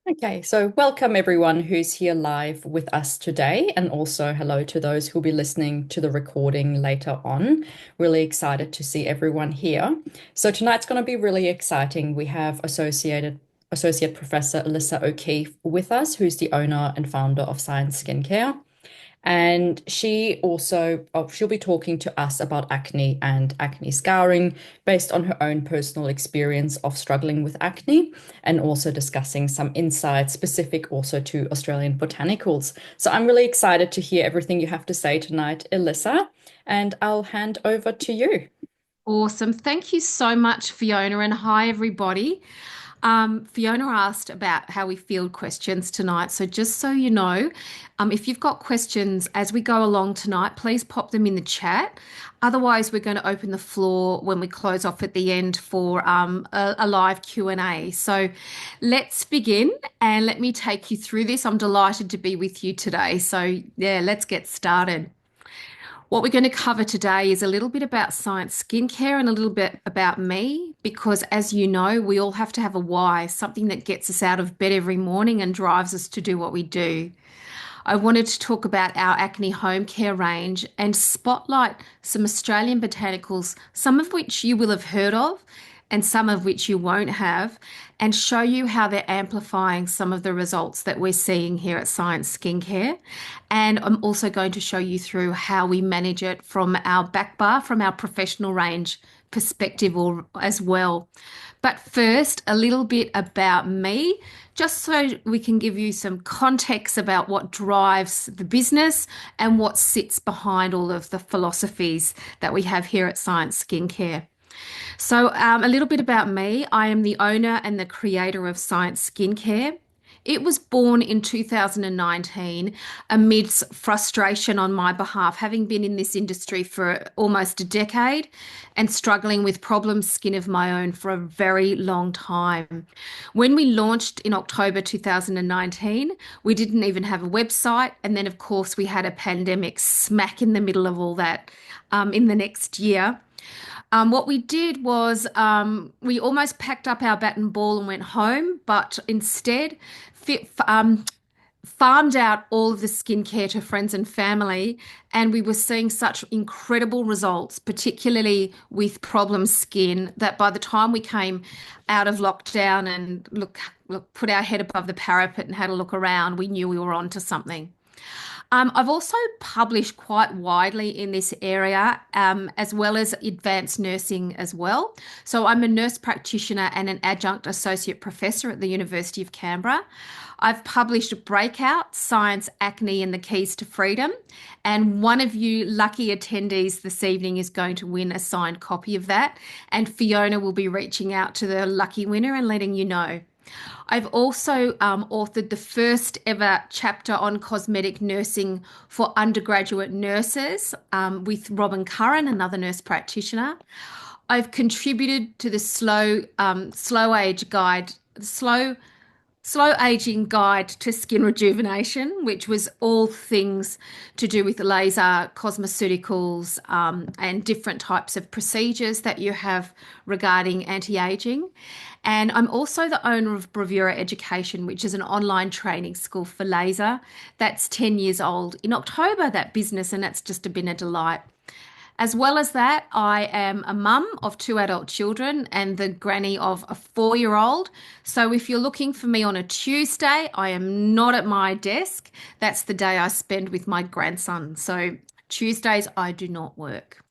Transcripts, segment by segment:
Okay, so welcome everyone who's here live with us today, and also hello to those who'll be listening to the recording later on. Really excited to see everyone here. So tonight's going to be really exciting. We have Associate Professor Elissa O'Keefe with us, who's the owner and founder of Science Skincare. And she'll be talking to us about acne and acne scarring based on her own personal experience of struggling with acne and also discussing some insights specific also to Australian botanicals. So I'm really excited to hear everything you have to say tonight, Elissa, and I'll hand over to you. Awesome. Thank you so much, Fiona, and hi, everybody. Fiona asked about how we field questions tonight. So, just so you know, if you've got questions as we go along tonight, please pop them in the chat. Otherwise, we're going to open the floor when we close off at the end for a live Q&A. So, let's begin and let me take you through this. I'm delighted to be with you today. So, yeah, let's get started. What we're going to cover today is a little bit about science skincare and a little bit about me, because as you know, we all have to have a why, something that gets us out of bed every morning and drives us to do what we do. I wanted to talk about our acne home care range and spotlight some Australian botanicals, some of which you will have heard of and some of which you won't have, and show you how they're amplifying some of the results that we're seeing here at Science Skincare. And I'm also going to show you through how we manage it from our back bar, from our professional range perspective as well. But first, a little bit about me, just so we can give you some context about what drives the business and what sits behind all of the philosophies that we have here at Science Skincare. So, a little bit about me. I am the owner and the creator of Science Skincare. It was born in 2019 amidst frustration on my behalf, having been in this industry for almost a decade and struggling with problem skin of my own for a very long time. When we launched in October 2019, we didn't even have a website. And then, of course, we had a pandemic smack in the middle of all that in the next year. What we did was we almost packed up our bat and ball and went home, but instead farmed out all of the skincare to friends and family. And we were seeing such incredible results, particularly with problem skin, that by the time we came out of lockdown and put our head above the parapet and had a look around, we knew we were onto something. I've also published quite widely in this area, as well as advanced nursing as well. So I'm a nurse practitioner and an adjunct associate professor at the University of Canberra. I've published Breakout, Science, Acne, and the Keys to Freedom. And one of you lucky attendees this evening is going to win a signed copy of that. And Fiona will be reaching out to the lucky winner and letting you know. I've also authored the first ever chapter on cosmetic nursing for undergraduate nurses with Robin Curran, another nurse practitioner. I've contributed to the slow age guide, slow aging guide to skin rejuvenation, which was all things to do with laser, cosmeceuticals, and different types of procedures that you have regarding anti-aging. And I'm also the owner of Bravura Education, which is an online training school for laser. That's 10 years old in October, that business, and that's just been a delight. As well as that, I am a mum of two adult children and the granny of a 4-year-old. So if you're looking for me on a Tuesday, I am not at my desk. That's the day I spend with my grandson. So Tuesdays, I do not work.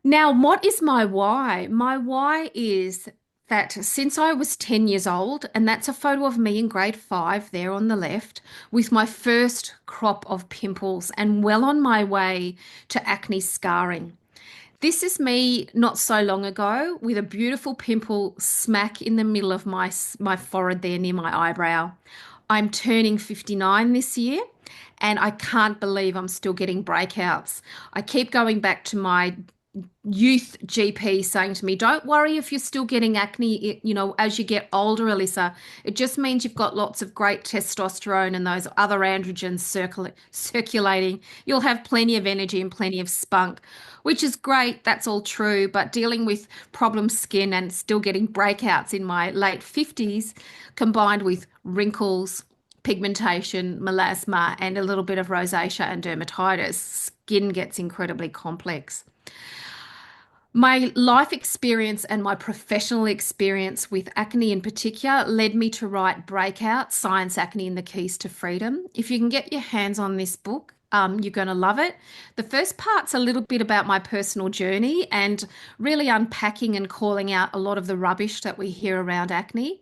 Now, what is my why? My why is that since I was 10 years old, and that's a photo of me in grade 5 there on the left, with my first crop of pimples and well on my way to acne scarring. This is me not so long ago with a beautiful pimple smack in the middle of my forehead there near my eyebrow. I'm turning 59 this year and I can't believe I'm still getting breakouts. I keep going back to my youth GP saying to me, don't worry if you're still getting acne, as you get older, Elissa. It just means you've got lots of great testosterone and those other androgens circulating. You'll have plenty of energy and plenty of spunk, which is great. That's all true. But dealing with problem skin and still getting breakouts in my late 50s, combined with wrinkles, pigmentation, melasma, and a little bit of rosacea and dermatitis, skin gets incredibly complex. My life experience and my professional experience with acne in particular led me to write Breakout: Science, Acne, and the Keys to Freedom. If you can get your hands on this book, you're going to love it. The first part's a little bit about my personal journey and really unpacking and calling out a lot of the rubbish that we hear around acne.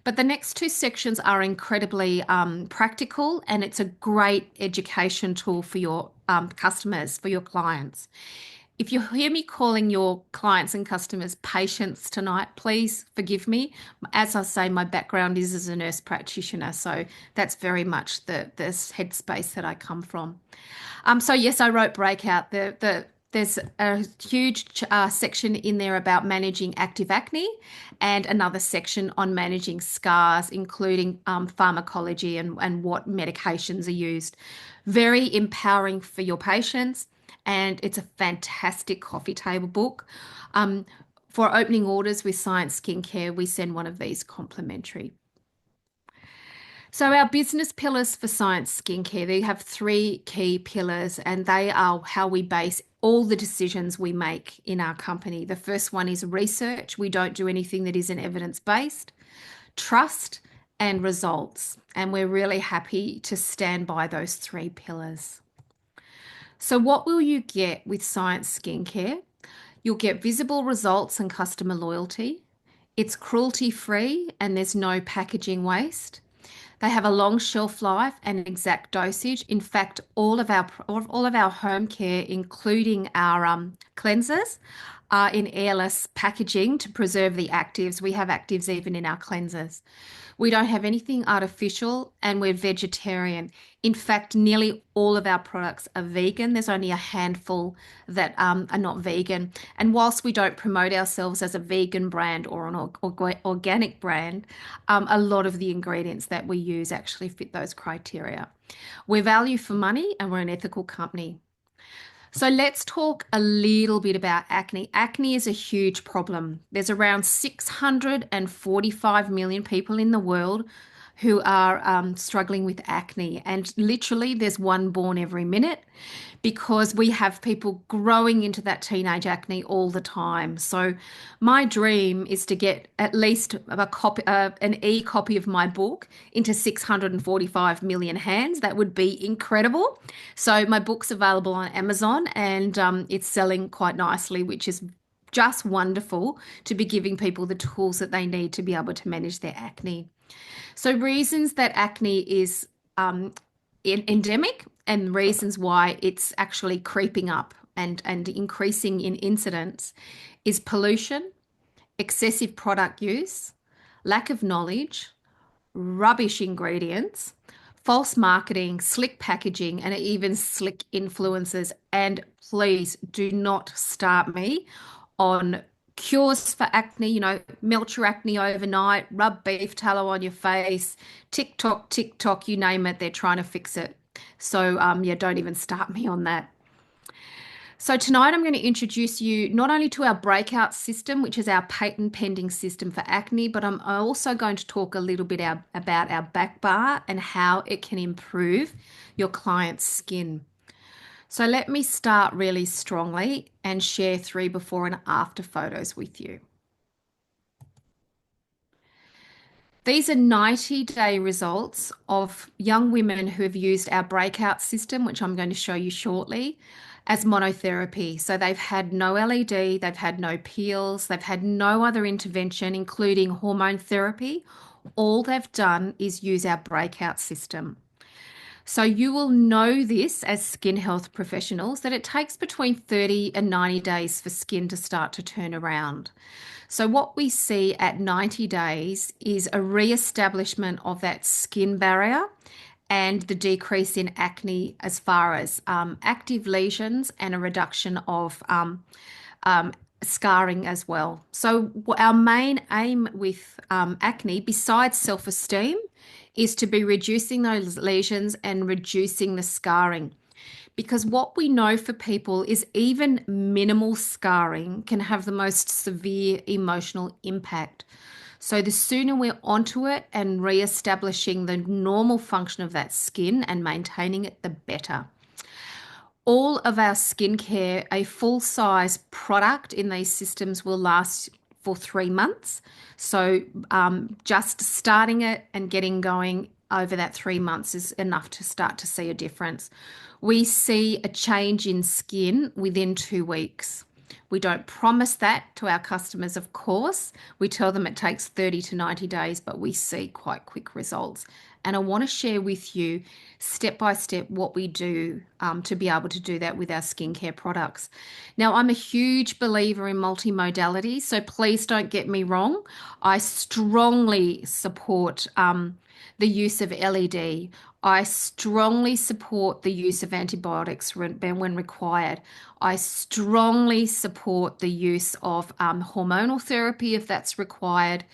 But the next two sections are incredibly practical, and it's a great education tool for your customers, for your clients. If you hear me calling your clients and customers patients tonight, please forgive me. As I say, my background is as a nurse practitioner, so that's very much the headspace that I come from. So yes, I wrote Breakout. There's a huge section in there about managing active acne, and another section on managing scars, including pharmacology and what medications are used. Very empowering for your patients, and it's a fantastic coffee table book. For opening orders with Science Skincare, we send one of these complimentary. So our business pillars for Science Skincare, they have three key pillars, and they are how we base all the decisions we make in our company. The first one is research. We don't do anything that isn't evidence-based. Trust and results. And we're really happy to stand by those three pillars. So what will you get with Science Skincare? You'll get visible results and customer loyalty. It's cruelty-free and there's no packaging waste. They have a long shelf life and exact dosage. In fact, all of our home care, including our cleansers, are in airless packaging to preserve the actives. We have actives even in our cleansers. We don't have anything artificial, and we're vegetarian. In fact, nearly all of our products are vegan. There's only a handful that are not vegan. And whilst we don't promote ourselves as a vegan brand or an organic brand, a lot of the ingredients that we use actually fit those criteria. We're value for money and we're an ethical company. So let's talk a little bit about acne. Acne is a huge problem. There's around 645 million people in the world who are struggling with acne. And literally, there's one born every minute, because we have people growing into that teenage acne all the time. So my dream is to get at least an e-copy of my book into 645 million hands. That would be incredible. So my book's available on Amazon, and it's selling quite nicely, which is just wonderful to be giving people the tools that they need to be able to manage their acne. So reasons that acne is endemic, and reasons why it's actually creeping up and increasing in incidence, is pollution, excessive product use, lack of knowledge, rubbish ingredients, false marketing, slick packaging, and even slick influencers. And please do not start me on cures for acne, melt your acne overnight, rub beef tallow on your face, TikTok, you name it, they're trying to fix it. So yeah, don't even start me on that. So tonight I'm going to introduce you not only to our breakout system, which is our patent pending system for acne, but I'm also going to talk a little bit about our back bar and how it can improve your client's skin. So let me start really strongly and share 3 before and after photos with you. These are 90-day results of young women who have used our breakout system, which I'm going to show you shortly, as monotherapy. So they've had no LED, they've had no peels, they've had no other intervention, including hormone therapy. All they've done is use our breakout system. So you will know this as skin health professionals, that it takes between 30 and 90 days for skin to start to turn around. So what we see at 90 days is a re-establishment of that skin barrier and the decrease in acne as far as active lesions and a reduction of um, scarring as well. So, our main aim with acne, besides self-esteem, is to be reducing those lesions and reducing the scarring. Because what we know for people is even minimal scarring can have the most severe emotional impact. So the sooner we're onto it and re-establishing the normal function of that skin and maintaining it, the better. All of our skincare, a full size product in these systems will last for 3 months. So just starting it and getting going over that 3 months is enough to start to see a difference. We see a change in skin within 2 weeks. We don't promise that to our customers, of course. We tell them it takes 30 to 90 days, but we see quite quick results. And I want to share with you step by step what we do to be able to do that with our skincare products. Now, I'm a huge believer in multimodality, so please don't get me wrong. I strongly support the use of LED. I strongly support the use of antibiotics when required. I strongly support the use of hormonal therapy if that's required,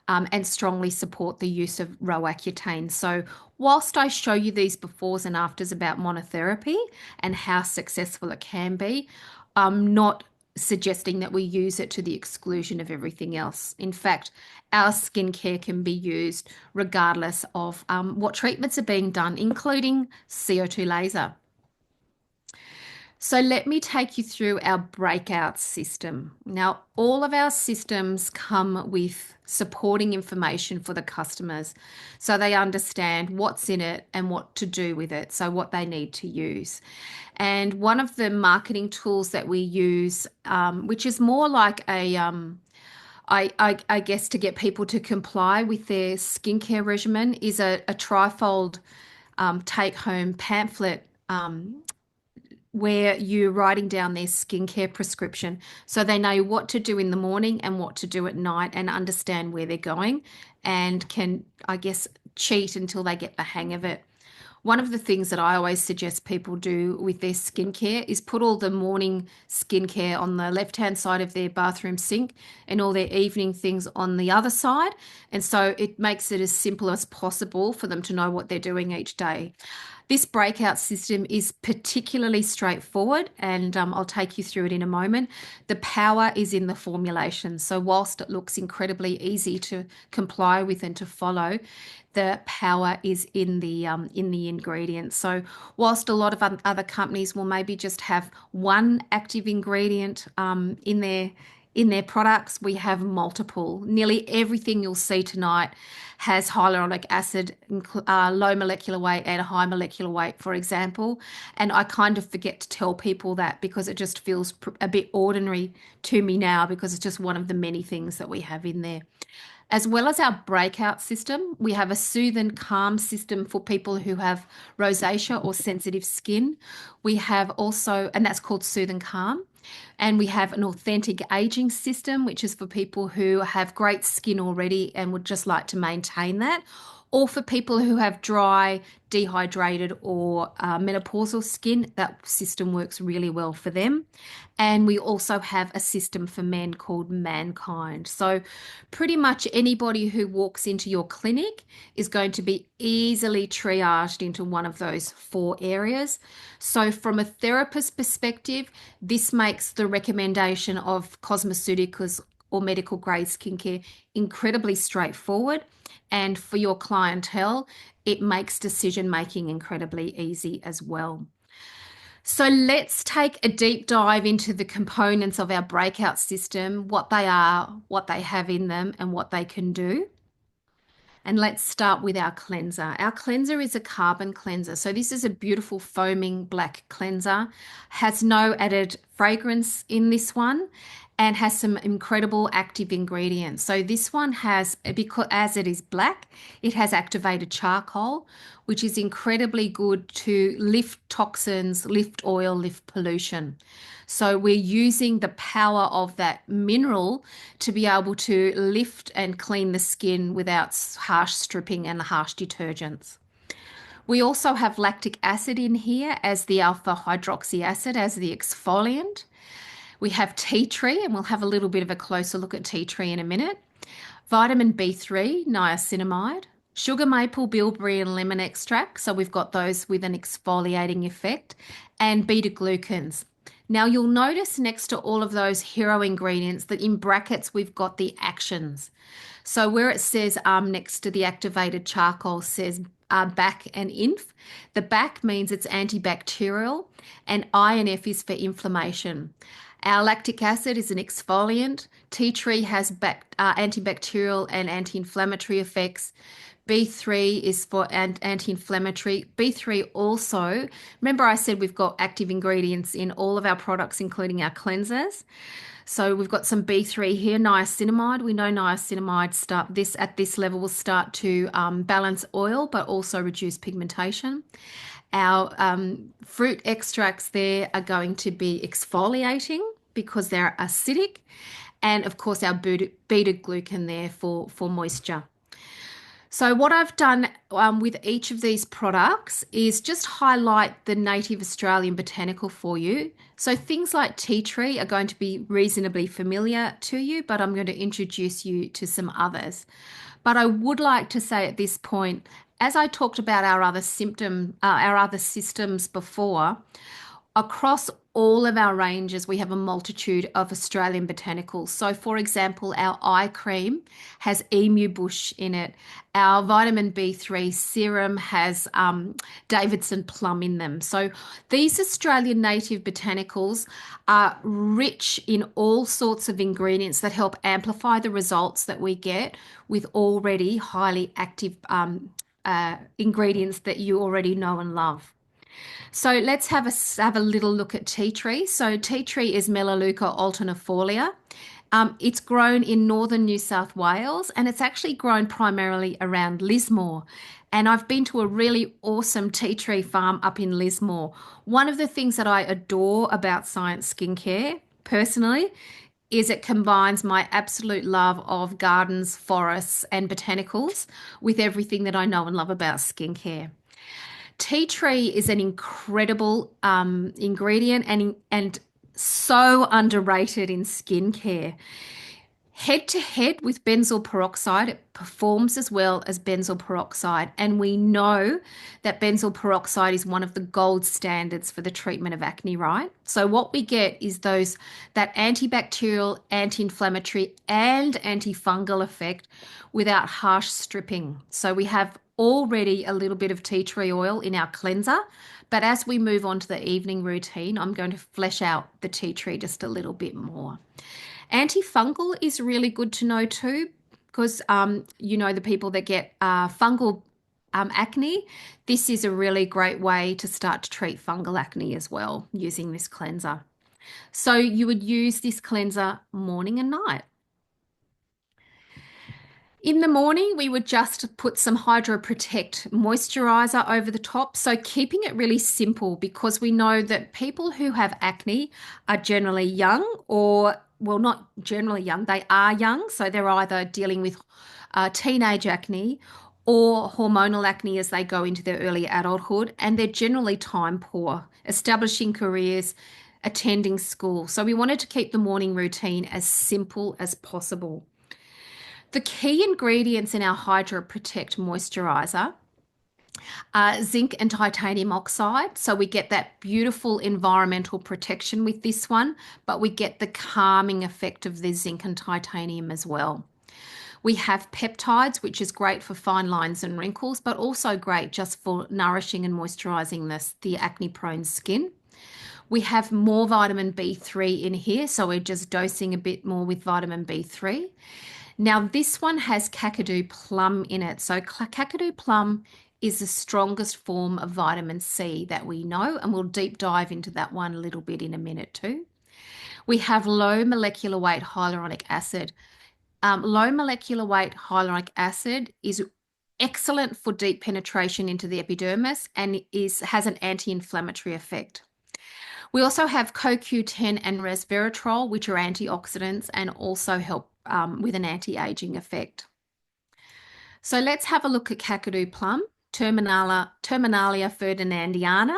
and strongly support the use of Roaccutane. So, whilst I show you these befores and afters about monotherapy and how successful it can be, I'm not suggesting that we use it to the exclusion of everything else. In fact, our skincare can be used regardless of what treatments are being done, including CO2 laser. So let me take you through our breakout system. Now, all of our systems come with supporting information for the customers so they understand what's in it and what to do with it, so what they need to use. And one of the marketing tools that we use, which is more like I guess to get people to comply with their skincare regimen, is a trifold take-home pamphlet where you're writing down their skincare prescription so they know what to do in the morning and what to do at night and understand where they're going and can, I guess, cheat until they get the hang of it. One of the things that I always suggest people do with their skincare is put all the morning skincare on the left-hand side of their bathroom sink and all their evening things on the other side. And so it makes it as simple as possible for them to know what they're doing each day. This breakout system is particularly straightforward, and I'll take you through it in a moment. The power is in the formulation. So whilst it looks incredibly easy to comply with and to follow, the power is in the ingredients. So whilst a lot of other companies will maybe just have one active ingredient in their products, we have multiple. Nearly everything you'll see tonight has hyaluronic acid, low molecular weight and high molecular weight, for example. And I kind of forget to tell people that because it just feels a bit ordinary to me now because it's just one of the many things that we have in there. As well as our breakout system, we have a soothe and calm system for people who have rosacea or sensitive skin. We have also, and that's called soothe and calm. And we have an authentic aging system, which is for people who have great skin already and would just like to maintain that, or for people who have dry, dehydrated, or menopausal skin. That system works really well for them. And we also have a system for men called Mankind. So pretty much anybody who walks into your clinic is going to be easily triaged into one of those 4 areas. So from a therapist perspective, this makes the recommendation of cosmeceuticals or medical grade skincare incredibly straightforward. And for your clientele, it makes decision making incredibly easy as well. So let's take a deep dive into the components of our breakout system, what they are, what they have in them, and what they can do. And let's start with our cleanser. Our cleanser is a carbon cleanser. So this is a beautiful foaming black cleanser, has no added fragrance in this one, and has some incredible active ingredients. So this one has, because as it is black, it has activated charcoal, which is incredibly good to lift toxins, lift oil, lift pollution. So we're using the power of that mineral to be able to lift and clean the skin without harsh stripping and harsh detergents. We also have lactic acid in here as the alpha hydroxy acid as the exfoliant. We have tea tree, and we'll have a little bit of a closer look at tea tree in a minute. Vitamin B3, niacinamide. Sugar maple, bilberry, and lemon extract. So we've got those with an exfoliating effect. And beta glucans. Now you'll notice next to all of those hero ingredients that in brackets we've got the actions. So where it says next to the activated charcoal says back and inf. The back means it's antibacterial and INF is for inflammation. Our lactic acid is an exfoliant. Tea tree has antibacterial and anti-inflammatory effects. B3 is for anti-inflammatory. B3 also, remember I said we've got active ingredients in all of our products, including our cleansers. So we've got some B3 here, niacinamide. We know niacinamide at this level will start to balance oil, but also reduce pigmentation. Our fruit extracts there are going to be exfoliating because they're acidic. And of course, our beta glucan there for moisture. So what I've done with each of these products is just highlight the native Australian botanical for you. So things like tea tree are going to be reasonably familiar to you, but I'm going to introduce you to some others. But I would like to say at this point, as I talked about our other systems before, across all of our ranges, we have a multitude of Australian botanicals. So, for example, our eye cream has emu bush in it. Our vitamin B3 serum has Davidson plum in them. So, these Australian native botanicals are rich in all sorts of ingredients that help amplify the results that we get with already highly active ingredients that you already know and love. So let's have a little look at tea tree. So tea tree is Melaleuca alternifolia. It's grown in northern New South Wales and it's actually grown primarily around Lismore. And I've been to a really awesome tea tree farm up in Lismore. One of the things that I adore about Science Skincare personally is it combines my absolute love of gardens, forests, and botanicals with everything that I know and love about skincare. Tea tree is an incredible ingredient and so underrated in skincare. Head to head with benzoyl peroxide, it performs as well as benzoyl peroxide. And we know that benzoyl peroxide is one of the gold standards for the treatment of acne, right? So what we get is that antibacterial, anti-inflammatory, and antifungal effect without harsh stripping. So we have already a little bit of tea tree oil in our cleanser, but as we move on to the evening routine, I'm going to flesh out the tea tree just a little bit more. Antifungal is really good to know too, because the people that get fungal acne, this is a really great way to start to treat fungal acne as well using this cleanser. So you would use this cleanser morning and night. In the morning, we would just put some Hydro Protect moisturizer over the top. So keeping it really simple because we know that people who have acne are generally young or, well, not generally young, they are young. So they're either dealing with teenage acne or hormonal acne as they go into their early adulthood. And they're generally time poor, establishing careers, attending school. So we wanted to keep the morning routine as simple as possible. The key ingredients in our Hydro Protect moisturizer are zinc and titanium oxide. So we get that beautiful environmental protection with this one, but we get the calming effect of the zinc and titanium as well. We have peptides, which is great for fine lines and wrinkles, but also great just for nourishing and moisturizing the acne-prone skin. We have more vitamin B3 in here, so we're just dosing a bit more with vitamin B3. Now, this one has Kakadu plum in it. So Kakadu plum is the strongest form of vitamin C that we know, and we'll deep dive into that one a little bit in a minute too. We have low molecular weight hyaluronic acid. Low molecular weight hyaluronic acid is excellent for deep penetration into the epidermis and has an anti-inflammatory effect. We also have CoQ10 and resveratrol, which are antioxidants and also help with an anti-aging effect. So let's have a look at Kakadu plum. Terminalia ferdinandiana.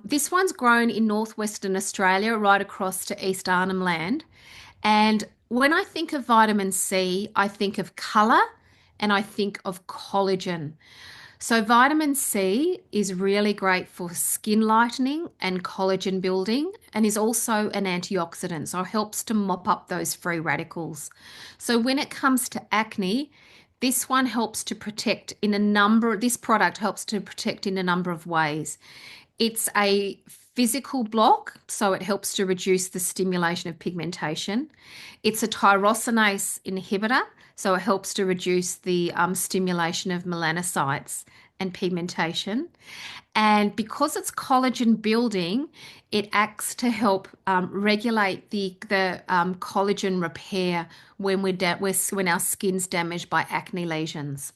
This one's grown in northwestern Australia, right across to East Arnhem Land. And when I think of vitamin C, I think of colour and I think of collagen. So, vitamin C is really great for skin lightening and collagen building and is also an antioxidant. So, it helps to mop up those free radicals. So, when it comes to acne, this one helps to protect in a number, this product helps to protect in a number of ways. It's a physical block, so it helps to reduce the stimulation of pigmentation. It's a tyrosinase inhibitor, so it helps to reduce the stimulation of melanocytes and pigmentation. And because it's collagen building, it acts to help regulate the collagen repair when when our skin's damaged by acne lesions.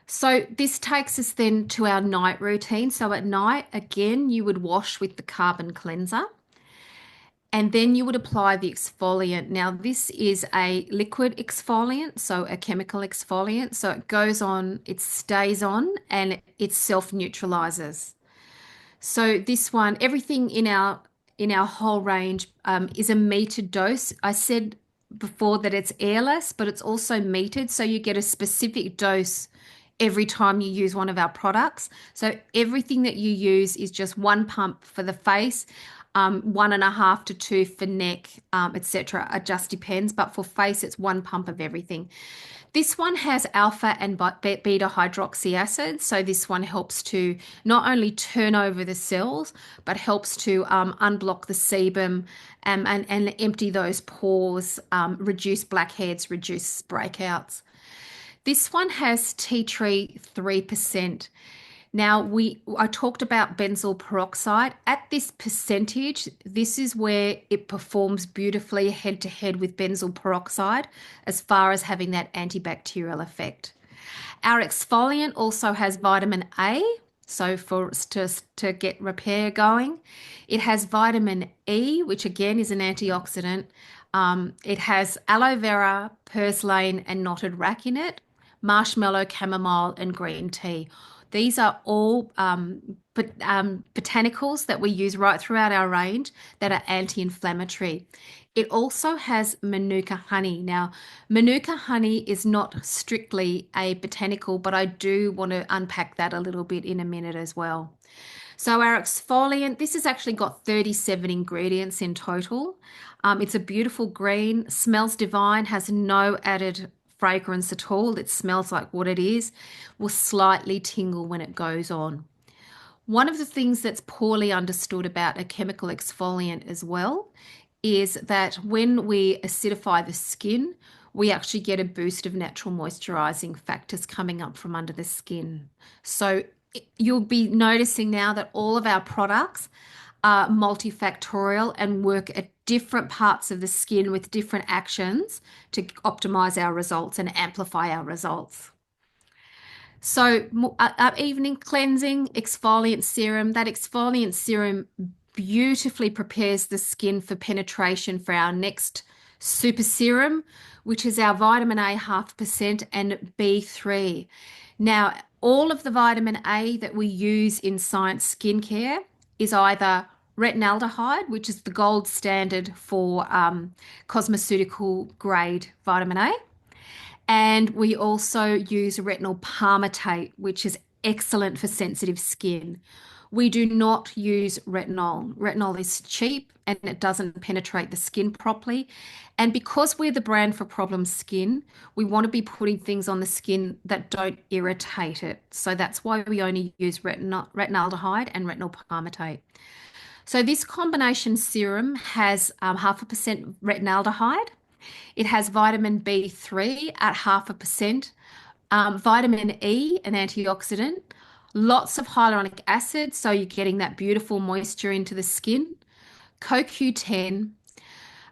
So this takes us then to our night routine. So at night, again, you would wash with the carbon cleanser and then you would apply the exfoliant. Now, this is a liquid exfoliant, so a chemical exfoliant. So it goes on, it stays on, and it self-neutralizes. So this one, everything in our whole range is a metered dose. I said before that it's airless, but it's also metered, so you get a specific dose every time you use one of our products. So everything that you use is just one pump for the face, 1.5 to 2 for neck, etc. It just depends, but for face, it's one pump of everything. This one has alpha and beta hydroxy acid. So this one helps to not only turn over the cells, but helps to unblock the sebum and empty those pores, reduce blackheads, reduce breakouts. This one has tea tree 3%. Now I talked about benzoyl peroxide. At this percentage, this is where it performs beautifully head to head with benzoyl peroxide as far as having that antibacterial effect. Our exfoliant also has vitamin A, so for to get repair going. It has vitamin E, which again is an antioxidant. It has aloe vera, purslane, and knotted rack in it, marshmallow, chamomile, and green tea. These are all botanicals that we use right throughout our range that are anti-inflammatory. It also has manuka honey. Now, manuka honey is not strictly a botanical, but I do want to unpack that a little bit in a minute as well. So our exfoliant, this has actually got 37 ingredients in total. It's a beautiful green, smells divine, has no added fragrance at all. It smells like what it is, will slightly tingle when it goes on. One of the things that's poorly understood about a chemical exfoliant as well is that when we acidify the skin, we actually get a boost of natural moisturizing factors coming up from under the skin. So you'll be noticing now that all of our products are multifactorial and work at different parts of the skin with different actions to optimize our results and amplify our results. So evening cleansing, exfoliant serum. That exfoliant serum beautifully prepares the skin for penetration for our next super serum, which is our vitamin A 0.5% and B3. Now, all of the vitamin A that we use in science skincare is either retinaldehyde, which is the gold standard for cosmeceutical grade vitamin A. And we also use retinol palmitate, which is excellent for sensitive skin. We do not use retinol. Retinol is cheap and it doesn't penetrate the skin properly. And because we're the brand for problem skin, we want to be putting things on the skin that don't irritate it. So that's why we only use retinaldehyde and retinol palmitate. So this combination serum has 0.5% retinaldehyde. It has vitamin B3 at 0.5%, vitamin E, an antioxidant, lots of hyaluronic acid, so you're getting that beautiful moisture into the skin, CoQ10,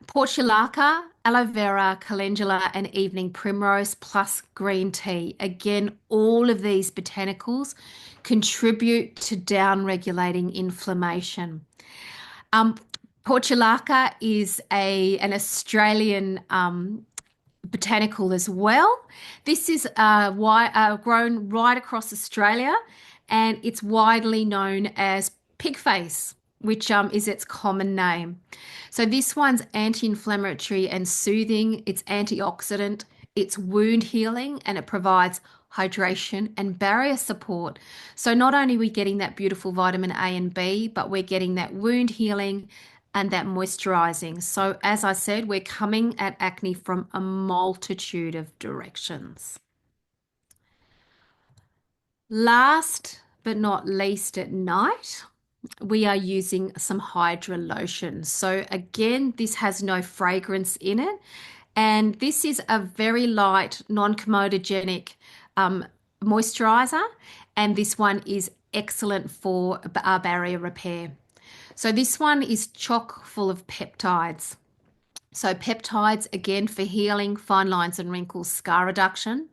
portulaca, aloe vera, calendula, and evening primrose, plus green tea. Again, all of these botanicals contribute to down-regulating inflammation. Portulaca is an Australian botanical as well. This is grown right across Australia, and it's widely known as pig face, which is its common name. So this one's anti-inflammatory and soothing. It's antioxidant. It's wound healing, and it provides hydration and barrier support. So not only are we getting that beautiful vitamin A and B, but we're getting that wound healing and that moisturizing. So, as I said, we're coming at acne from a multitude of directions. Last but not least, at night, we are using some Hydra lotion. So, again, this has no fragrance in it. And this is a very light, non comedogenic moisturizer. And this one is excellent for barrier repair. So this one is chock full of peptides. So peptides, again, for healing, fine lines and wrinkles, scar reduction.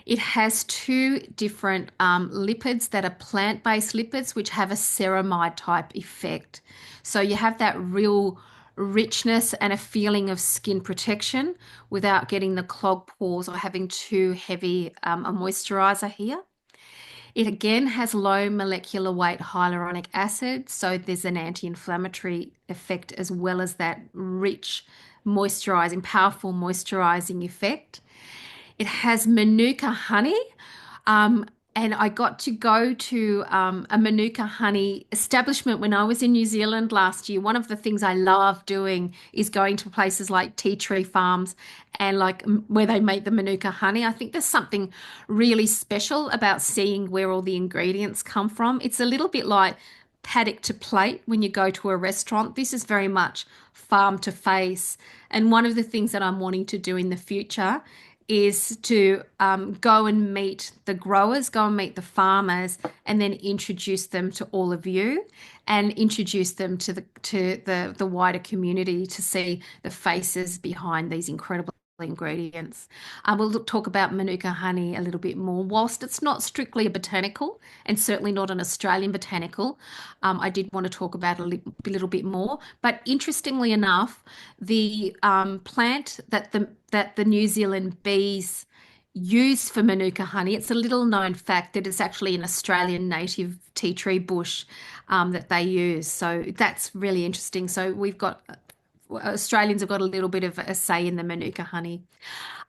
It has two different lipids that are plant-based lipids, which have a ceramide type effect. So you have that real richness and a feeling of skin protection without getting the clogged pores or having too heavy a moisturizer here. It again has low molecular weight hyaluronic acid, so there's an anti-inflammatory effect as well as that rich moisturizing, powerful moisturizing effect. It has Manuka honey, um, and I got to go to a Manuka honey establishment when I was in New Zealand last year. One of the things I love doing is going to places like tea tree farms and like where they make the Manuka honey. I think there's something really special about seeing where all the ingredients come from. It's a little bit like paddock to plate when you go to a restaurant. This is very much farm to face. And one of the things that I'm wanting to do in the future is to go and meet the growers, go and meet the farmers, and then introduce them to all of you, and introduce them to the wider community to see the faces behind these incredible ingredients. We'll talk about Manuka honey a little bit more. Whilst it's not strictly a botanical and certainly not an Australian botanical, I did want to talk about it a little bit more. But interestingly enough, the plant that the New Zealand bees use for Manuka honey, it's a little known fact that it's actually an Australian native tea tree bush that they use. So that's really interesting. So we've got Australians have got a little bit of a say in the Manuka honey.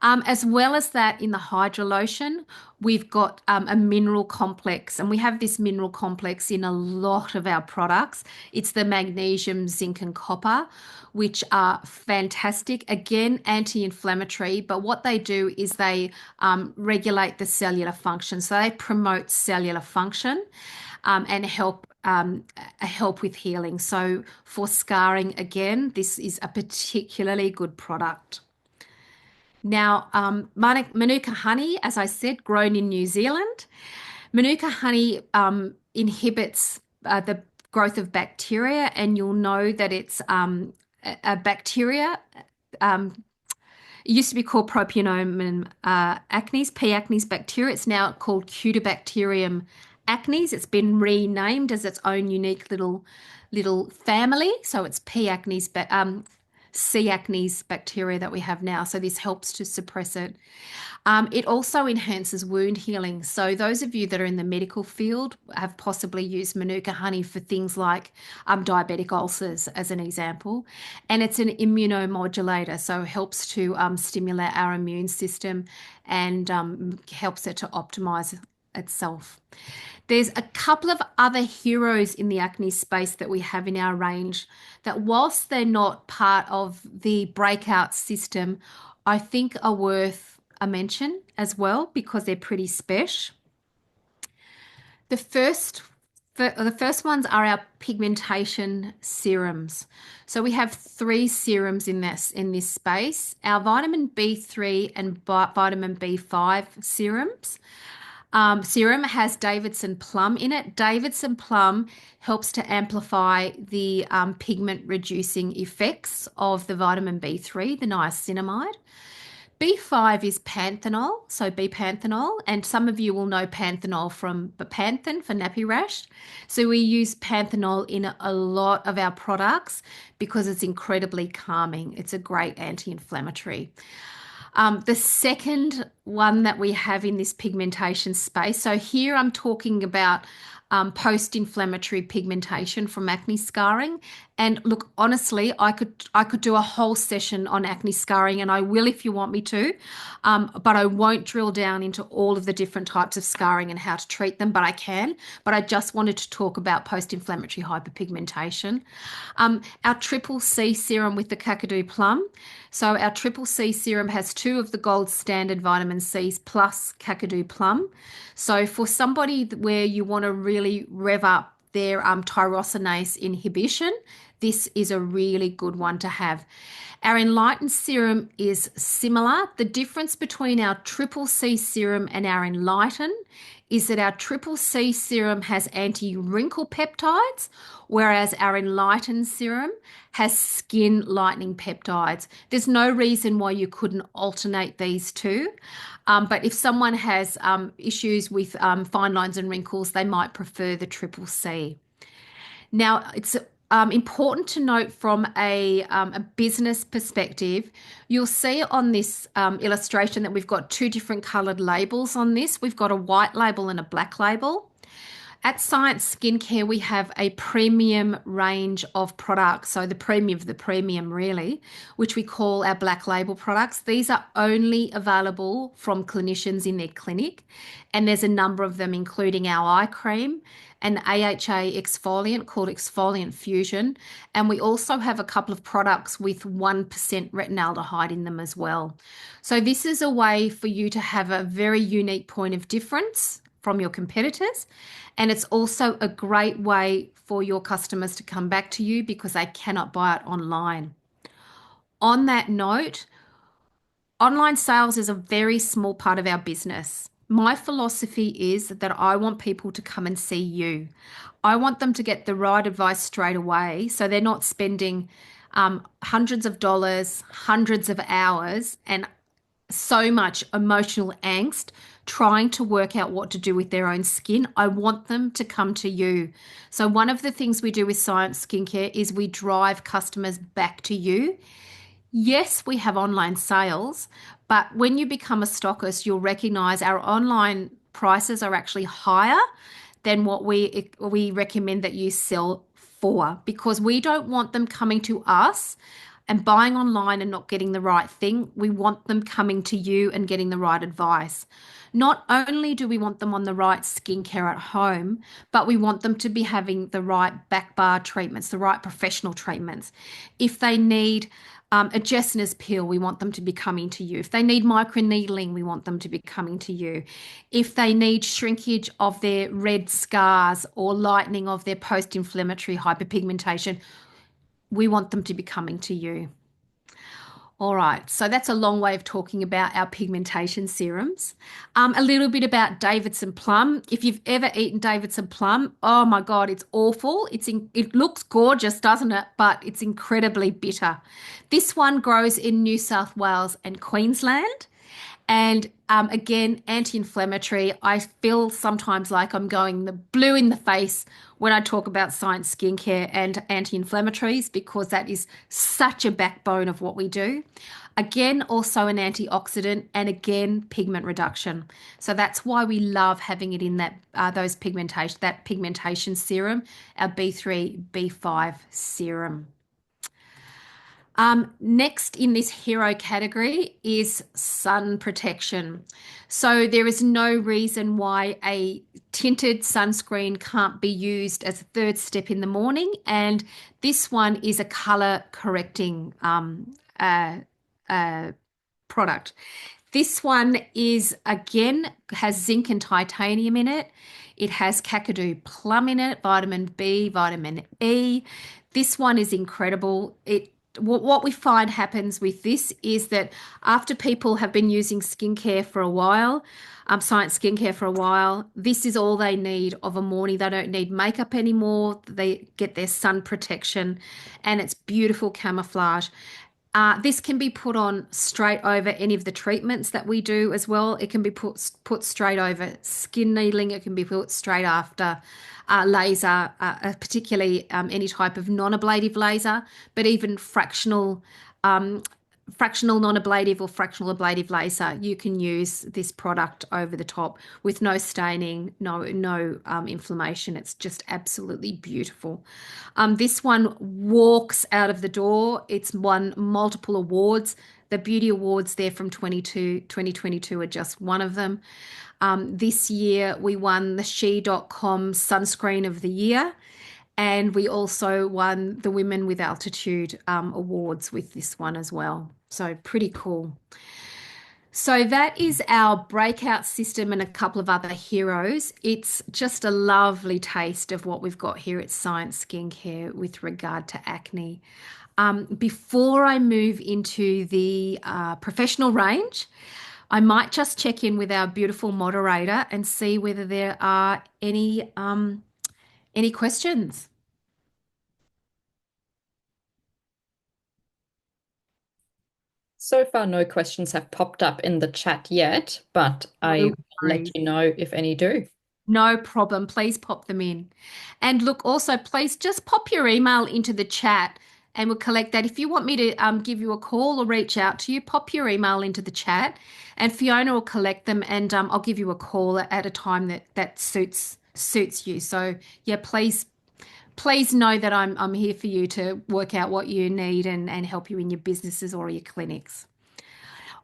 As well as that, in the Hydra lotion, we've got a mineral complex, and we have this mineral complex in a lot of our products. It's the magnesium, zinc, and copper, which are fantastic. Again, anti-inflammatory, but what they do is they regulate the cellular function. So they promote cellular function and help with healing. So for scarring, again, this is a particularly good product. Now, Manuka honey, as I said, grown in New Zealand. Manuka honey inhibits the growth of bacteria, and you'll know that it's a bacteria. It used to be called Propionum acnes, P. acnes bacteria. It's now called Cutibacterium acnes. It's been renamed as its own unique little family. So it's P. acnes, C. acnes bacteria that we have now. So this helps to suppress it. It also enhances wound healing. So those of you that are in the medical field have possibly used Manuka honey for things like diabetic ulcers, as an example. And it's an immunomodulator, so it helps to stimulate our immune system and helps it to optimize itself. There's a couple of other heroes in the acne space that we have in our range that, whilst they're not part of the breakout system, I think are worth a mention as well because they're pretty special. The first ones are our pigmentation serums. So we have 3 serums in this space. Our vitamin B3 and vitamin B5 serums. Serum has Davidson plum in it. Davidson plum helps to amplify the pigment reducing effects of the vitamin B3, the niacinamide. B5 is panthenol, so B-panthenol, and some of you will know panthenol from Bepanthen for nappy rash. So we use panthenol in a lot of our products because it's incredibly calming. It's a great anti-inflammatory. The second one that we have in this pigmentation space, so here I'm talking about post-inflammatory pigmentation from acne scarring. And look, honestly, I could do a whole session on acne scarring, and I will if you want me to, but I won't drill down into all of the different types of scarring and how to treat them, but I can. But I just wanted to talk about post-inflammatory hyperpigmentation. Our triple C serum with the Kakadu plum. So our triple C serum has two of the gold standard vitamin C's plus Kakadu plum. So for somebody where you want to really rev up their tyrosinase inhibition, this is a really good one to have. Our Enlighten serum is similar. The difference between our triple C serum and our Enlighten is that our triple C serum has anti-wrinkle peptides, whereas our Enlighten serum has skin lightening peptides. There's no reason why you couldn't alternate these two. But if someone has issues with fine lines and wrinkles, they might prefer the triple C. Now, it's important to note from a business perspective, you'll see on this illustration that we've got two different coloured labels on this. We've got a white label and a black label. At Science Skincare, we have a premium range of products, so the premium of the premium, really, which we call our black label products. These are only available from clinicians in their clinic, and there's a number of them, including our eye cream, an AHA exfoliant called Exfoliant Fusion, and we also have a couple of products with 1% retinaldehyde in them as well. So this is a way for you to have a very unique point of difference from your competitors. And it's also a great way for your customers to come back to you because they cannot buy it online. On that note, online sales is a very small part of our business. My philosophy is that I want people to come and see you. I want them to get the right advice straight away so they're not spending hundreds of dollars, hundreds of hours, and so much emotional angst trying to work out what to do with their own skin. I want them to come to you. So one of the things we do with Science Skincare is we drive customers back to you. Yes, we have online sales, but when you become a stockist, you'll recognize our online prices are actually higher than what we recommend that you sell for, because we don't want them coming to us and buying online and not getting the right thing. We want them coming to you and getting the right advice. Not only do we want them on the right skincare at home, but we want them to be having the right back bar treatments, the right professional treatments. If they need a Jessner's peel, we want them to be coming to you. If they need microneedling, we want them to be coming to you. If they need shrinkage of their red scars or lightening of their post-inflammatory hyperpigmentation, we want them to be coming to you. All right, so that's a long way of talking about our pigmentation serums. A little bit about Davidson plum. If you've ever eaten Davidson plum, oh my God, it's awful. It looks gorgeous, doesn't it? But it's incredibly bitter. This one grows in New South Wales and Queensland. And again, anti-inflammatory. I feel sometimes like I'm going the blue in the face when I talk about Science Skincare and anti-inflammatories because that is such a backbone of what we do. Again, also an antioxidant and again, pigment reduction. So that's why we love having it in that pigmentation serum, our B3, B5 serum. Next in this hero category is sun protection. So there is no reason why a tinted sunscreen can't be used as a third step in the morning. And this one is a color correcting product. This one is, again, has zinc and titanium in it. It has Kakadu plum in it, vitamin B, vitamin E. This one is incredible. What we find happens with this is that after people have been using skincare for a while, Science Skincare for a while, this is all they need of a morning. They don't need makeup anymore. They get their sun protection and it's beautiful camouflage. This can be put on straight over any of the treatments that we do as well. It can be put straight over skin needling. It can be put straight after laser, particularly any type of non-ablative laser, but even fractional fractional non-ablative or fractional ablative laser, you can use this product over the top with no staining, no inflammation. It's just absolutely beautiful. This one walks out of the door. It's won multiple awards. The beauty awards there from 2022 are just one of them. This year we won the she.com sunscreen of the year. And we also won the Women with Altitude awards with this one as well. So pretty cool. So that is our breakout system and a couple of other heroes. It's just a lovely taste of what we've got here at Science Skincare with regard to acne. Before I move into the professional range, I might just check in with our beautiful moderator and see whether there are any questions. So far, no questions have popped up in the chat yet, but I No will let worries. you know if any do. No problem. Please pop them in. And look, also, please just pop your email into the chat and we'll collect that. If you want me to give you a call or reach out to you, pop your email into the chat and Fiona will collect them and I'll give you a call at a time that suits you. So yeah, please know that I'm here for you to work out what you need and help you in your businesses or your clinics.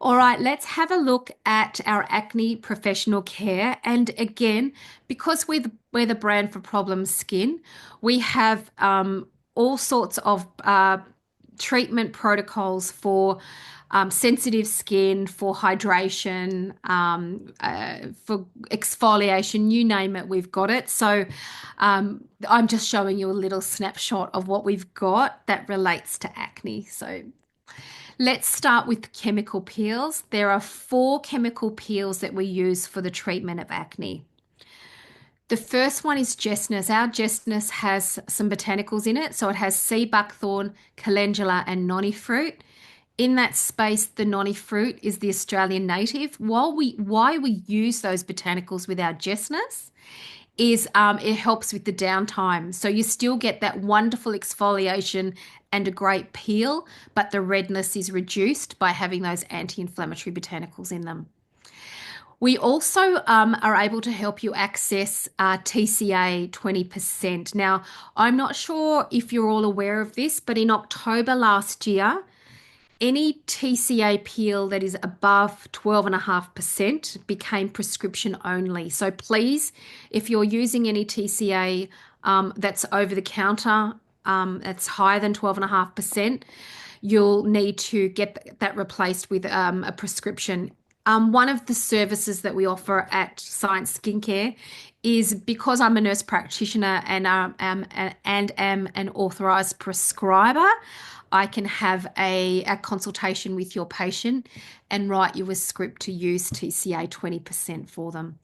All right, let's have a look at our acne professional care. And again, because we're the brand for Problem Skin, we have all sorts of treatment protocols for sensitive skin, for hydration, for exfoliation, you name it, we've got it. So I'm just showing you a little snapshot of what we've got that relates to acne. So let's start with chemical peels. There are 4 chemical peels that we use for the treatment of acne. The first one is Gessner's. Our Gessner's has some botanicals in it. So it has sea buckthorn, calendula, and noni fruit. In that space, the noni fruit is the Australian native. Why we use those botanicals with our Gessner's is it helps with the downtime. So you still get that wonderful exfoliation and a great peel, but the redness is reduced by having those anti-inflammatory botanicals in them. We also are able to help you access TCA 20%. Now, I'm not sure if you're all aware of this, but in October last year, any TCA peel that is above 12.5% became prescription only. So please, if you're using any TCA that's over the counter, that's higher than 12.5%, you'll need to get that replaced with a prescription. One of the services that we offer at Science Skincare is because I'm a nurse practitioner and am an authorized prescriber. I can have a consultation with your patient and write you a script to use TCA 20% for them.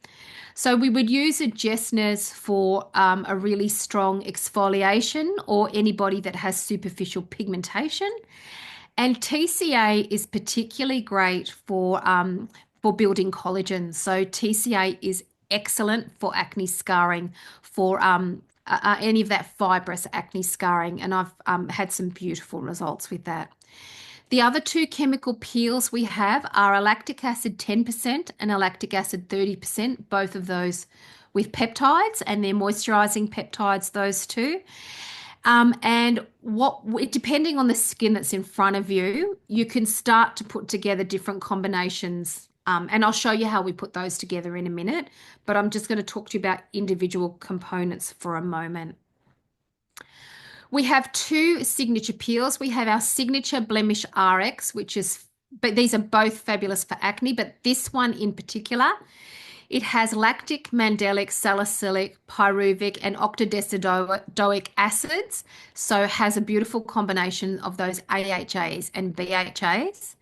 So we would use a Gessner's for a really strong exfoliation or anybody that has superficial pigmentation. And TCA is particularly great for building collagen. So TCA is excellent for acne scarring, for any of that fibrous acne scarring, and I've had some beautiful results with that. The other 2 chemical peels we have are lactic acid 10% and lactic acid 30%, both of those with peptides, and they're moisturizing peptides, those two. And depending on the skin that's in front of you, you can start to put together different combinations. And I'll show you how we put those together in a minute, but I'm just going to talk to you about individual components for a moment. We have 2 signature peels. We have our signature Blemish RX, but these are both fabulous for acne, but this one in particular, it has lactic, mandelic, salicylic, pyruvic, and octadecidoic acids. So has a beautiful combination of those AHAs and BHAs.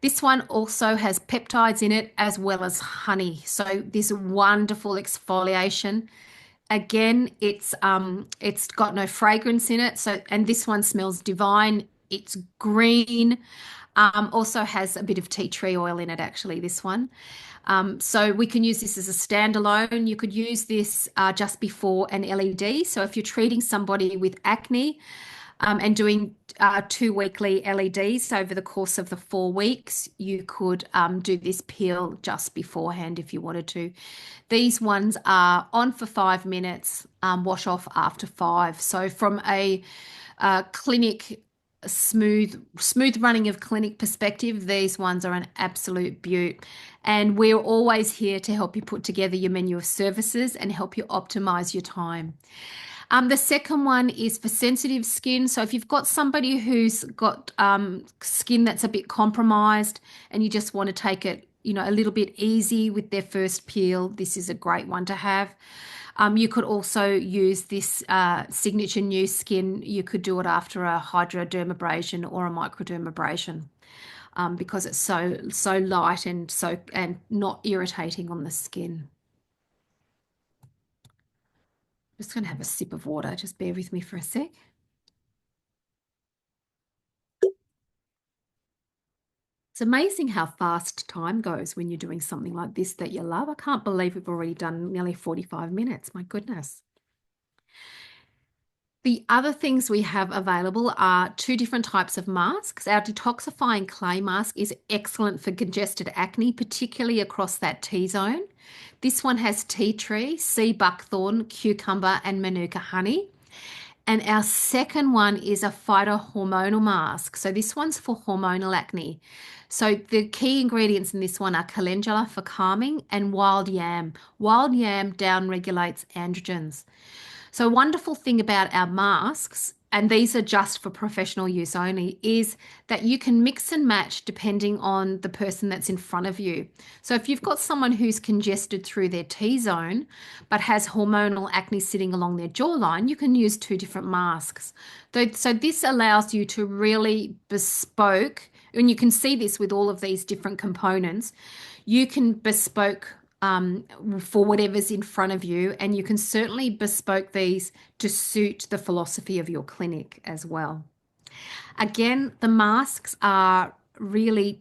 This one also has peptides in it as well as honey. So this wonderful exfoliation. Again, it's got no fragrance in it. So, and this one smells divine. It's green. Also has a bit of tea tree oil in it, actually, this one. So we can use this as a standalone. You could use this just before an LED. So if you're treating somebody with acne, and doing 2 weekly LEDs over the course of the 4 weeks. You could do this peel just beforehand if you wanted to. These ones are on for 5 minutes, wash off after five. So from a clinic smooth running of clinic perspective, these ones are an absolute beaut. And we're always here to help you put together your menu of services and help you optimize your time. The second one is for sensitive skin. So if you've got somebody who's got skin that's a bit compromised and you just want to take it, a little bit easy with their first peel, this is a great one to have. You could also use this Signature New Skin. You could do it after a hydrodermabrasion or a microdermabrasion because it's so light and not irritating on the skin. Just going to have a sip of water. Just bear with me for a sec. It's amazing how fast time goes when you're doing something like this that you love. I can't believe we've already done nearly 45 minutes. My goodness. The other things we have available are 2 different types of masks. Our detoxifying clay mask is excellent for congested acne, particularly across that T-zone. This one has tea tree, sea buckthorn, cucumber, and manuka honey. And our second one is a phytohormonal mask. So this one's for hormonal acne. So the key ingredients in this one are calendula for calming and wild yam. Wild yam down-regulates androgens. So a wonderful thing about our masks, and these are just for professional use only, is that you can mix and match depending on the person that's in front of you. So if you've got someone who's congested through their T-zone but has hormonal acne sitting along their jawline, you can use 2 different masks. So this allows you to really bespoke, and you can see this with all of these different components, you can bespoke for whatever's in front of you, and you can certainly bespoke these to suit the philosophy of your clinic as well. Again, the masks are really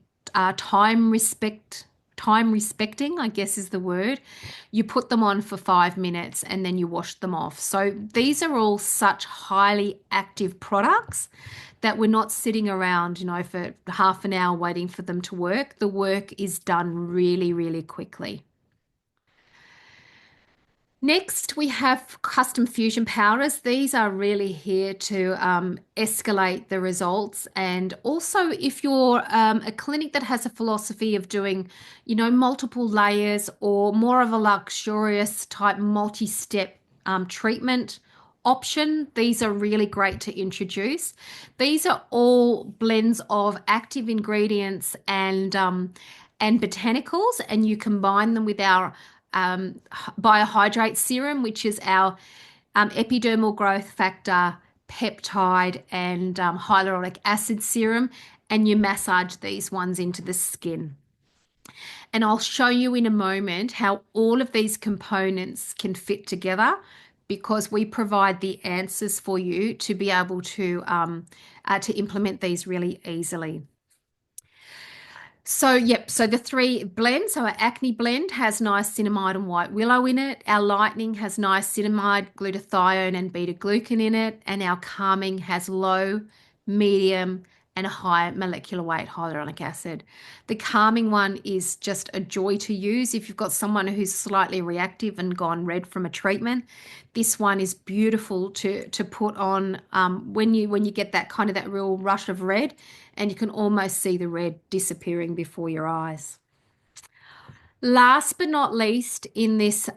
time respecting, I guess is the word. You put them on for 5 minutes and then you wash them off. So these are all such highly active products that we're not sitting around, for half an hour waiting for them to work. The work is done really, really quickly. Next, we have custom fusion powders. These are really here to escalate the results. And also, if you're a clinic that has a philosophy of doing, multiple layers or more of a luxurious type multi-step treatment option, these are really great to introduce. These are all blends of active ingredients and botanicals, and you combine them with our biohydrate serum, which is our epidermal growth factor, peptide, and hyaluronic acid serum, and you massage these ones into the skin. And I'll show you in a moment how all of these components can fit together, because we provide the answers for you to be able to implement these really easily. So, so the 3 blends. So our acne blend has niacinamide and white willow in it. Our lightening has niacinamide, glutathione, and beta-glucan in it. And our calming has low, medium, and high molecular weight hyaluronic acid. The calming one is just a joy to use if you've got someone who's slightly reactive and gone red from a treatment. This one is beautiful to put on when you get that real rush of red, and you can almost see the red disappearing before your eyes. Last but not least, in this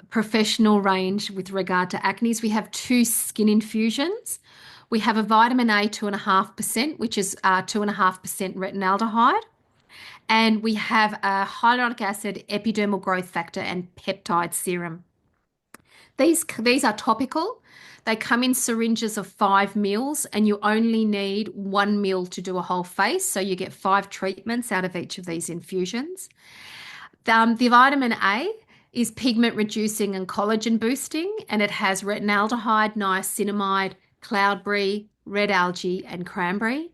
professional range with regard to acne, we have 2 skin infusions. We have a vitamin A 2.5%, which is 2.5% retinaldehyde. And we have a hyaluronic acid, epidermal growth factor, and peptide serum. These are topical. They come in syringes of 5 mils, and you only need 1 mil to do a whole face. So you get 5 treatments out of each of these infusions. The vitamin A is pigment reducing and collagen boosting, and it has retinaldehyde, niacinamide, cloudberry, red algae, and cranberry.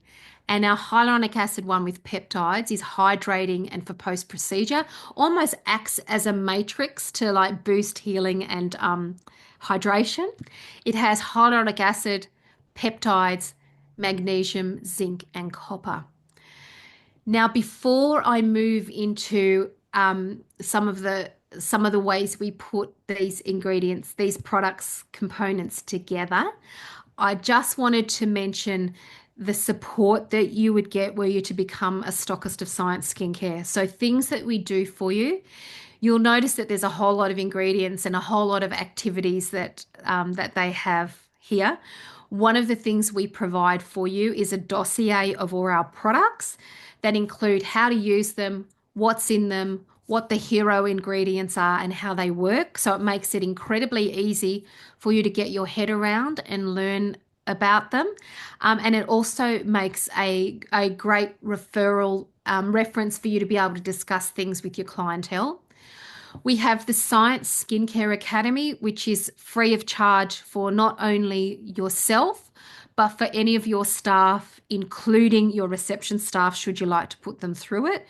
And our hyaluronic acid one with peptides is hydrating and for post-procedure, almost acts as a matrix to boost healing and hydration. It has hyaluronic acid, peptides, magnesium, zinc, and copper. Now, before I move into some of the ways we put these ingredients, these products, components together, I just wanted to mention the support that you would get were you to become a stockist of Science Skincare. So things that we do for you, you'll notice that there's a whole lot of ingredients and a whole lot of activities that they have here. One of the things we provide for you is a dossier of all our products that include how to use them, what's in them, what the hero ingredients are, and how they work. So it makes it incredibly easy for you to get your head around and learn about them. And it also makes a great referral reference for you to be able to discuss things with your clientele. We have the Science Skincare Academy, which is free of charge for not only yourself, but for any of your staff, including your reception staff, should you like to put them through it.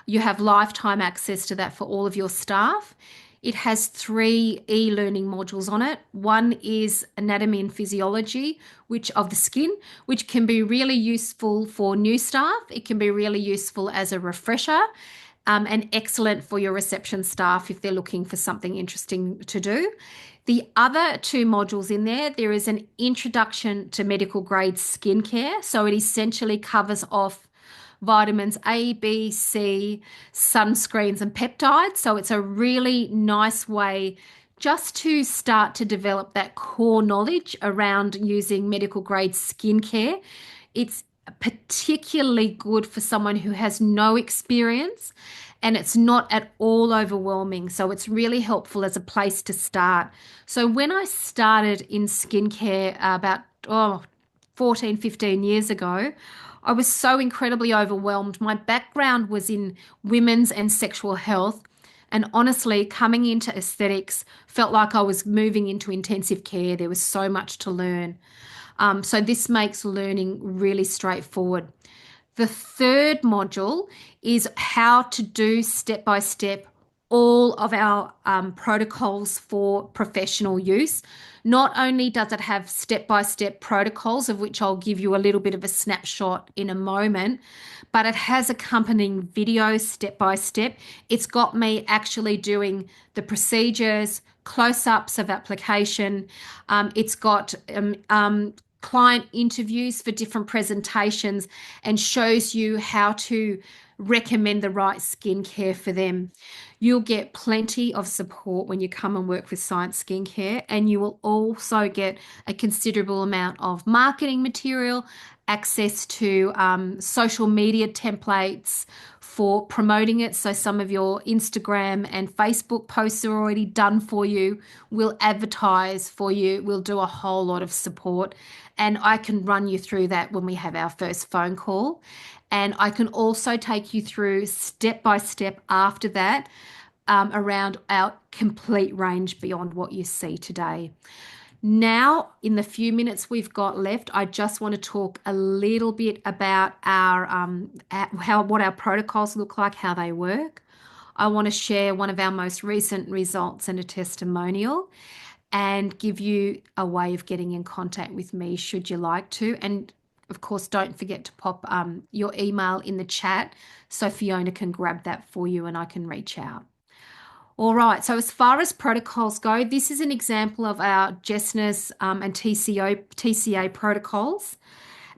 You have lifetime access to that for all of your staff. It has 3 e-learning modules on it. One is anatomy and physiology, which of the skin, which can be really useful for new staff. It can be really useful as a refresher, and excellent for your reception staff if they're looking for something interesting to do. The other 2 modules in there is an introduction to medical grade skincare. So it essentially covers off vitamins A, B, C, sunscreens, and peptides. So it's a really nice way just to start to develop that core knowledge around using medical grade skincare. It's particularly good for someone who has no experience and it's not at all overwhelming. So it's really helpful as a place to start. So when I started in skincare about 14, 15 years ago, I was so incredibly overwhelmed. My background was in women's and sexual health. And honestly, coming into aesthetics felt like I was moving into intensive care. There was so much to learn. So this makes learning really straightforward. The third module is how to do step by step all of our protocols for professional use. Not only does it have step by step protocols, of which I'll give you a little bit of a snapshot in a moment, but it has accompanying video step by step. It's got me actually doing the procedures, close ups of application. It's got client interviews for different presentations and shows you how to recommend the right skincare for them. You'll get plenty of support when you come and work with Science Skincare, and you will also get a considerable amount of marketing material, access to social media templates for promoting it. So some of your Instagram and Facebook posts are already done for you. We'll advertise for you. We'll do a whole lot of support. And I can run you through that when we have our first phone call. And I can also take you through step by step after that around our complete range beyond what you see today. Now, in the few minutes we've got left, I just want to talk a little bit about our what our protocols look like, how they work. I want to share one of our most recent results and a testimonial, and give you a way of getting in contact with me should you like to. And of course, don't forget to pop your email in the chat so Fiona can grab that for you and I can reach out. All right, so as far as protocols go, this is an example of our GESNAS and TCA protocols.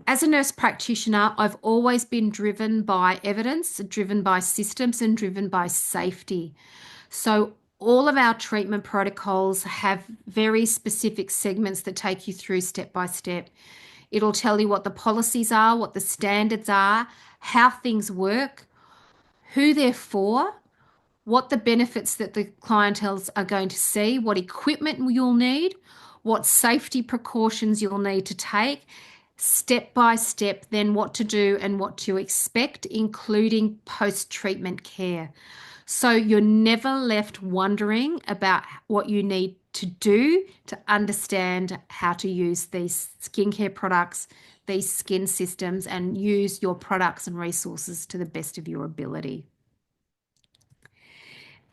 As a nurse practitioner, I've always been driven by evidence, driven by systems, and driven by safety. So all of our treatment protocols have very specific segments that take you through step by step. It'll tell you what the policies are, what the standards are, how things work, who they're for, what the benefits that the clientels are going to see, what equipment you'll need, what safety precautions you'll need to take, step by step, then what to do and what to expect, including post-treatment care. So you're never left wondering about what you need to do to understand how to use these skincare products, these skin systems, and use your products and resources to the best of your ability.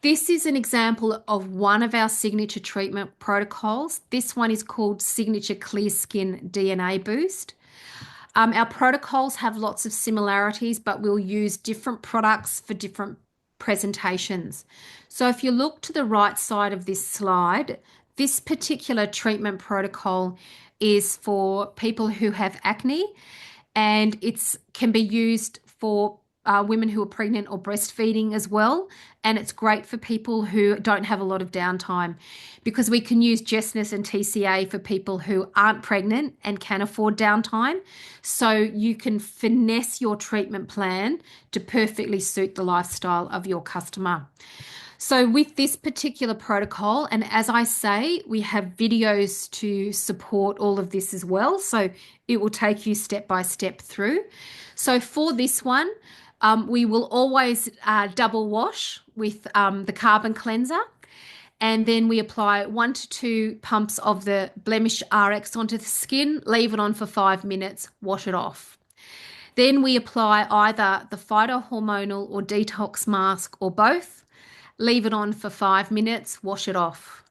This is an example of one of our signature treatment protocols. This one is called Signature Clear Skin DNA Boost. Our protocols have lots of similarities, but we'll use different products for different presentations. So if you look to the right side of this slide, this particular treatment protocol is for people who have acne, and it can be used for women who are pregnant or breastfeeding as well. And it's great for people who don't have a lot of downtime because we can use Jessness and TCA for people who aren't pregnant and can afford downtime. So you can finesse your treatment plan to perfectly suit the lifestyle of your customer. So with this particular protocol, and as I say, we have videos to support all of this as well. So it will take you step by step through. So for this one, we will always double wash with the carbon cleanser. And then we apply 1 to 2 pumps of the Blemish RX onto the skin, leave it on for 5 minutes, wash it off. Then we apply either the phytohormonal or detox mask or both, leave it on for 5 minutes, wash it off.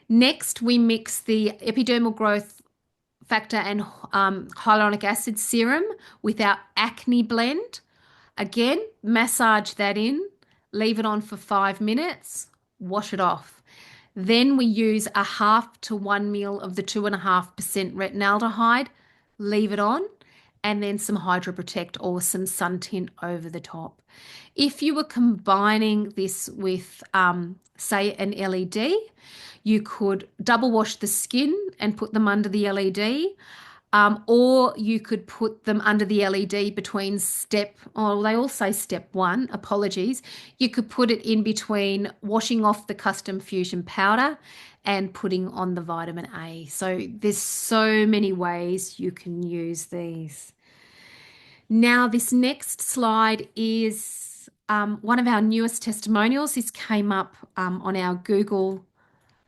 Next, we mix the epidermal growth factor and hyaluronic acid serum with our acne blend. Again, massage that in, leave it on for 5 minutes, wash it off. Then we use a 0.5 to 1 ml of the 2.5% retinaldehyde, leave it on, and then some Hydro Protect or some sun tint over the top. If you were combining this with, say, an LED, you could double wash the skin and put them under the LED, or you could put them under the LED between they all say step 1, apologies. You could put it in between washing off the custom fusion powder and putting on the vitamin A. So there's so many ways you can use these. Now, this next slide is one of our newest testimonials. This came up on our Google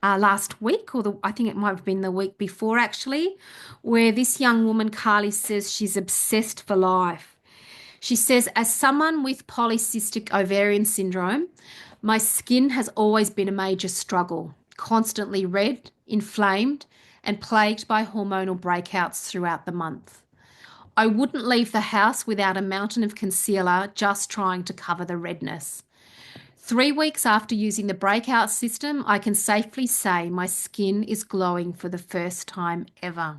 last week, or I think it might have been the week before actually, where this young woman, Carly, says she's obsessed for life. She says, as someone with polycystic ovarian syndrome, my skin has always been a major struggle, constantly red, inflamed, and plagued by hormonal breakouts throughout the month. I wouldn't leave the house without a mountain of concealer just trying to cover the redness. 3 weeks after using the breakout system, I can safely say my skin is glowing for the first time ever.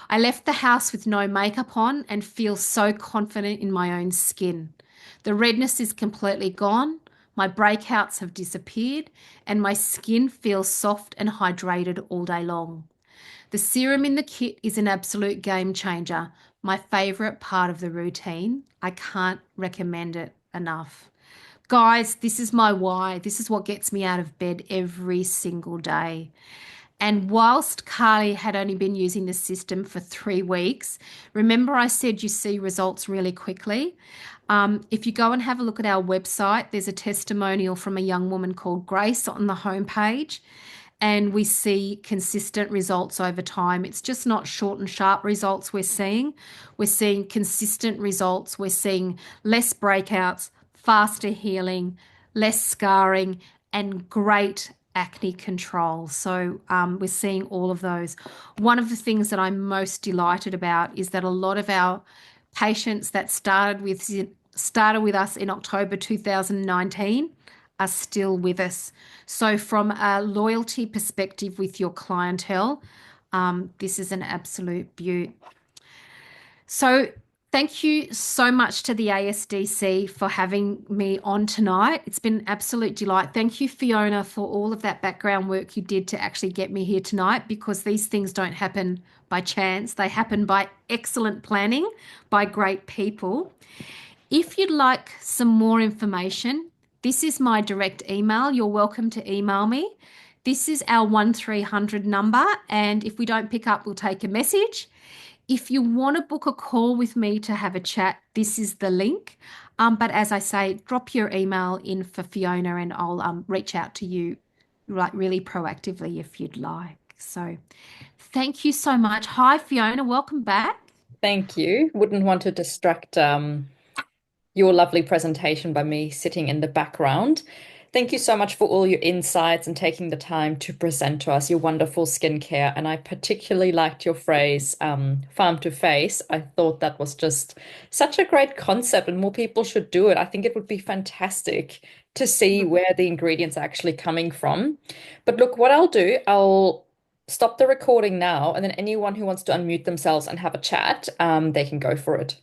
I left the house with no makeup on and feel so confident in my own skin. The redness is completely gone, my breakouts have disappeared, and my skin feels soft and hydrated all day long. The serum in the kit is an absolute game changer, my favourite part of the routine. I can't recommend it enough. Guys, this is my why. This is what gets me out of bed every single day. And whilst Carly had only been using the system for 3 weeks, remember I said you see results really quickly. If you go and have a look at our website, there's a testimonial from a young woman called Grace on the homepage, and we see consistent results over time. It's just not short and sharp results we're seeing. We're seeing consistent results. We're seeing less breakouts, faster healing, less scarring, and great acne control. So we're seeing all of those. One of the things that I'm most delighted about is that a lot of our patients that started with us in October 2019 are still with us. So from a loyalty perspective with your clientele, this is an absolute beaut. So thank you so much to the ASDC for having me on tonight. It's been an absolute delight. Thank you, Fiona, for all of that background work you did to actually get me here tonight, because these things don't happen by chance. They happen by excellent planning by great people. If you'd like some more information, this is my direct email. You're welcome to email me. This is our 1300 number, and if we don't pick up, we'll take a message. If you want to book a call with me to have a chat, this is the link. But as I say, drop your email in for Fiona and I'll reach out to you like really proactively if you'd like. So thank you so much. Hi, Fiona. Welcome back. Thank you. Wouldn't want to distract your lovely presentation by me sitting in the background. Thank you so much for all your insights and taking the time to present to us your wonderful skincare. And I particularly liked your phrase, farm to face. I thought that was just such a great concept, and more people should do it. I think it would be fantastic to see Mhm. where the ingredients are actually coming from. But look, what I'll do, I'll stop the recording now, and then anyone who wants to unmute themselves and have a chat, they can go for it.